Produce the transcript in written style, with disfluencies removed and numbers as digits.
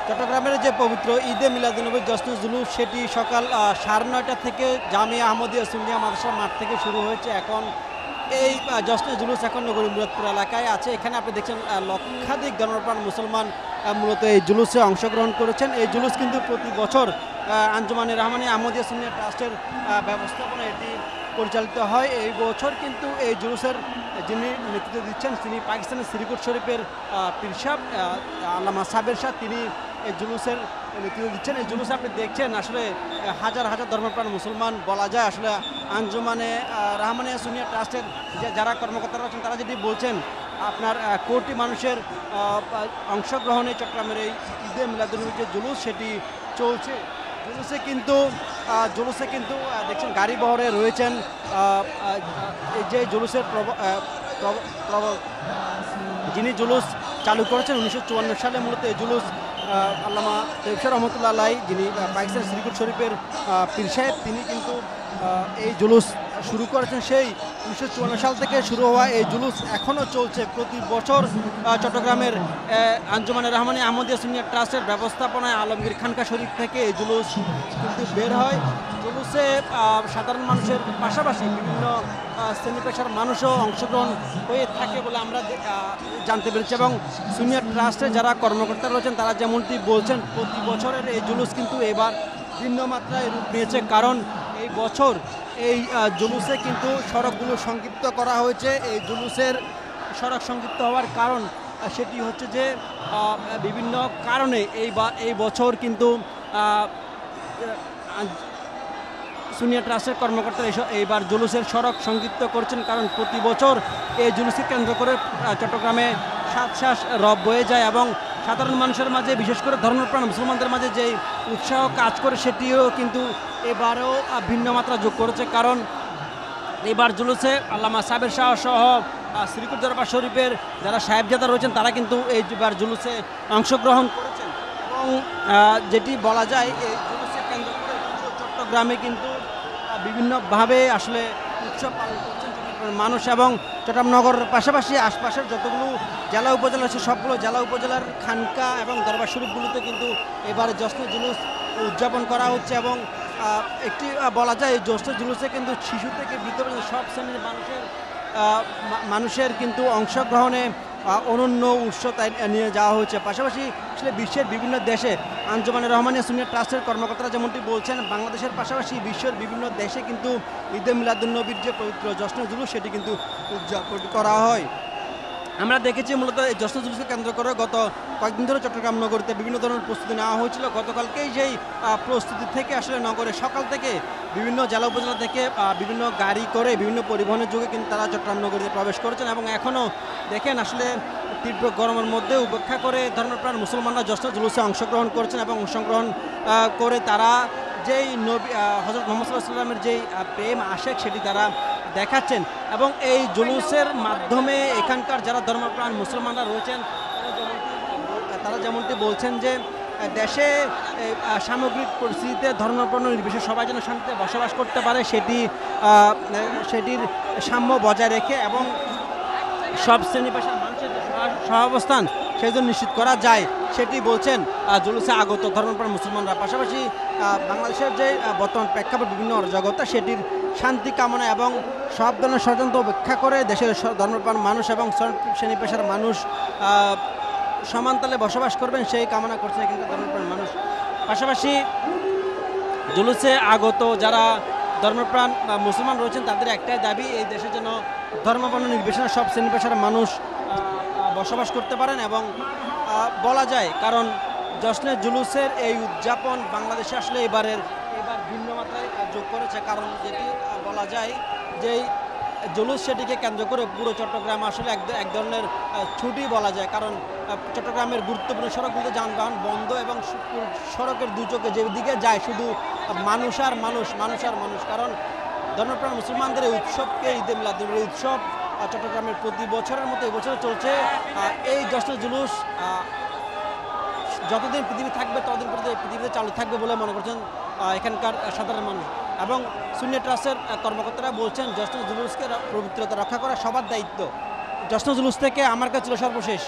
চট্টগ্রামের যে পবিত্র ঈদে মিলাদুন্নবী জশ্ন জুলুস সেটি সকাল 9:30 থেকে জামিয়া আহমদিয়া সুন্নিয়া মাদ্রাসা মাঠ থেকে শুরু হয়েছে। এখন এই জশ্ন জুলুস এখন নগরী মুরাদপুর এলাকায় আছে। এখানে আপনি দেখছেন লক্ষাধিক ধর্মপ্রাণ মুসলমান মূলত এই জুলুসে অংশগ্রহণ করেছেন। এই জুলুস কিন্তু প্রতি বছর আঞ্জুমানে রহমানিয়া আহমদিয়া সুন্নিয়া ট্রাস্টের ব্যবস্থাপনা এটি পরিচালিত হয়। এই বছর কিন্তু এই জুলুসের যিনি নেতৃত্ব দিচ্ছেন তিনি পাকিস্তানের শ্রীকোট শরীফের পীর সাহেব আল্লামা সাবের শাহ, তিনি এই জুলুসের নেতৃত্ব দিচ্ছেন। এই জুলুসে আপনি দেখছেন আসলে হাজার হাজার ধর্মপ্রাণ মুসলমান বলা যায়। আসলে আঞ্জুমানে রহমানিয়া সুন্নিয়া ট্রাস্টের যারা কর্মকর্তারা আছেন তারা যেটি বলছেন, আপনার কোটি মানুষের অংশগ্রহণে চট্টগ্রামের এই ঈদে মিলাদুন্নবী যে জুলুস সেটি চলছে। জুলুসে কিন্তু দেখছেন গাড়ি বহরে রয়েছেন। এই যে জুলুসের যিনি জুলুস চালু করেছেন 1954 সালে, মূলত এই জুলুস আল্লামা তৈয়ব শাহ রহমতুল্লাহ আলাইহি, যিনি পাকিস্তান শ্রীকোট শরীফের পীর সাহেব, তিনি কিন্তু এই জুলুস শুরু করেছেন। সেই 1954 সাল থেকে শুরু হওয়া এই জুলুস এখনও চলছে। প্রতি বছর চট্টগ্রামের আঞ্জুমানে রহমানিয়া আহমদিয়া সুন্নিয়া ট্রাস্টের ব্যবস্থাপনায় আলমগীর খানকা শরীফ থেকে এই জুলুস কিন্তু বের হয়। জুলুসে সাধারণ মানুষের পাশাপাশি বিভিন্ন শ্রেণী পেশার মানুষও অংশগ্রহণ হয়ে থাকে বলে আমরা জানতে পেরেছি। এবং সুন্নিয়া ট্রাস্টের যারা কর্মকর্তা রয়েছেন তারা যেমনটি বলছেন, প্রতি বছরের এই জুলুস কিন্তু এবার ভিন্ন মাত্রায় রূপ নিয়েছে। কারণ এই বছর এই জুলুসে কিন্তু সড়কগুলো সংক্ষিপ্ত করা হয়েছে। এই জুলুসের সড়ক সংক্ষিপ্ত হওয়ার কারণ সেটি হচ্ছে যে বিভিন্ন কারণে এই বছর কিন্তু সুন্নিয়া ট্রাস্টের কর্মকর্তারা এইবার জুলুসের সড়ক সংক্ষিপ্ত করছেন। কারণ প্রতি বছর এই জুলুসকে কেন্দ্র করে চট্টগ্রামে সাত রব বয়ে যায় এবং সাধারণ মানুষের মাঝে, বিশেষ করে ধর্মপ্রাণ মুসলমানদের মাঝে যেই উৎসাহ কাজ করে সেটিও কিন্তু এবারেও ভিন্ন মাত্রা যোগ করেছে। কারণ এবার জুলুসে আল্লামা সাবের শাহ সহ শ্রীকোট দরবার শরীফের যারা সাহেবজাদা রয়েছেন তারা কিন্তু এইবার জুলুসে অংশগ্রহণ করেছেন। এবং যেটি বলা যায়, এই জুলুসে কেন্দ্র করে চট্টগ্রামে কিন্তু বিভিন্নভাবে আসলে উৎসব পালন করছেন চট্টগ্রামের মানুষ। এবং চট্টগ্রাম নগরের পাশাপাশি আশপাশের যতগুলো জেলা উপজেলা আছে সবগুলো জেলা উপজেলার খানকা এবং দরবার শরীফগুলোতে কিন্তু এবারে জশ্ন জুলুস উদযাপন করা হচ্ছে। এবং একটি বলা যায় এই জশ্ন জুলুসে কিন্তু শিশু থেকে বৃদ্ধ সব শ্রেণীর মানুষের কিন্তু অংশগ্রহণে অনন্য উৎসব নিয়ে যাওয়া হয়েছে। পাশাপাশি আসলে বিশ্বের বিভিন্ন দেশে আঞ্জুমানে রহমানিয়া সুন্নিয়া ট্রাস্টের কর্মকর্তারা যেমনটি বলছেন, বাংলাদেশের পাশাপাশি বিশ্বের বিভিন্ন দেশে কিন্তু ঈদে মিলাদুন্নবীর যে পবিত্র জশ্ন জুলুস সেটি কিন্তু উদযাপন করা হয়। আমরা দেখেছি মূলত এই জশ্ন জুলুসকে কেন্দ্র করে গত কয়েকদিন ধরে চট্টগ্রাম নগরীতে বিভিন্ন ধরনের প্রস্তুতি নেওয়া হয়েছিল। গতকালকেই যেই প্রস্তুতি থেকে আসলে নগরে সকাল থেকে বিভিন্ন জেলা উপজেলা থেকে বিভিন্ন গাড়ি করে বিভিন্ন পরিবহনের যুগে কিন্তু তারা চট্টগ্রাম নগরীতে প্রবেশ করেছেন। এবং এখনও দেখেন আসলে তীব্র গরমের মধ্যে উপেক্ষা করে ধর্মপ্রাণ মুসলমানরা জশ্ন জুলুসে অংশগ্রহণ করছেন এবং অংশগ্রহণ করে তারা যেই নবী হযরত মুহাম্মদ সাল্লাল্লাহু আলাইহি ওয়াসাল্লামের যেই প্রেম আশেক সেটি তারা দেখাচ্ছেন। এবং এই জুলুসের মাধ্যমে এখানকার যারা ধর্মপ্রাণ মুসলমানরা রয়েছেন তারা যেমনটি বলছেন যে দেশে সামগ্রিক পরিস্থিতিতে ধর্মপ্রাণ নির্বিশেষে সবাই যেন শান্তিতে বসবাস করতে পারে সেটির সাম্য বজায় রেখে এবং সব শ্রেণী পেশার মানুষের সহাবস্থান সেই জন্য নিশ্চিত করা যায় সেটি বলছেন জুলুসে আগত ধর্মপ্রাণ মুসলমানরা। পাশাপাশি বাংলাদেশের যে বর্তমান প্রেক্ষাপট বিভিন্ন অরাজকতা সেটির শান্তি কামনা এবং সব ধরনের ষড়যন্ত্র উপেক্ষা করে দেশের ধর্মপ্রাণ মানুষ এবং শ্রেণী পেশার মানুষ সমানতালে বসবাস করবেন সেই কামনা করছে কিন্তু ধর্মপ্রাণ মানুষ। পাশাপাশি জুলুসে আগত যারা ধর্মপ্রাণ মুসলমান রয়েছেন তাদের একটাই দাবি, এই দেশে যেন ধর্মবর্ণ নির্বিশেষে সব শ্রেণী পেশার মানুষ বসবাস করতে পারেন। এবং বলা যায় কারণ জশ্নে জুলুসের এই উদযাপন বাংলাদেশে আসলে এবার ভিন্ন মাত্রায় যোগ করেছে। কারণ যেটি বলা যায় যে জুলুস সেটিকে কেন্দ্র করে পুরো চট্টগ্রাম আসলে এক ধরনের ছুটি বলা যায়। কারণ চট্টগ্রামের গুরুত্বপূর্ণ সড়কগুলোতে যানবাহন বন্ধ এবং সড়কের দুচোখে যেদিকে যায় শুধু মানুষ আর মানুষ। কারণ ধর্মপ্রাণ মুসলমানদের এই উৎসবকে ঈদে মিলাদুন্নবী উৎসব চট্টগ্রামের প্রতি বছরের মতো এবছরে চলছে। এই জশ্ন জুলুস যতদিন পৃথিবী থাকবে ততদিন পর্যন্ত পৃথিবীতে চালু থাকবে বলে মনে করছেন এখানকার সাধারণ মানুষ। এবং সুন্নিয়া ট্রাস্টের কর্মকর্তারা বলছেন জশ্ন জুলুসকে পবিত্রতা রক্ষা করা সবার দায়িত্ব। জশ্ন জুলুস থেকে আমার কাছে ছিল সর্বশেষ।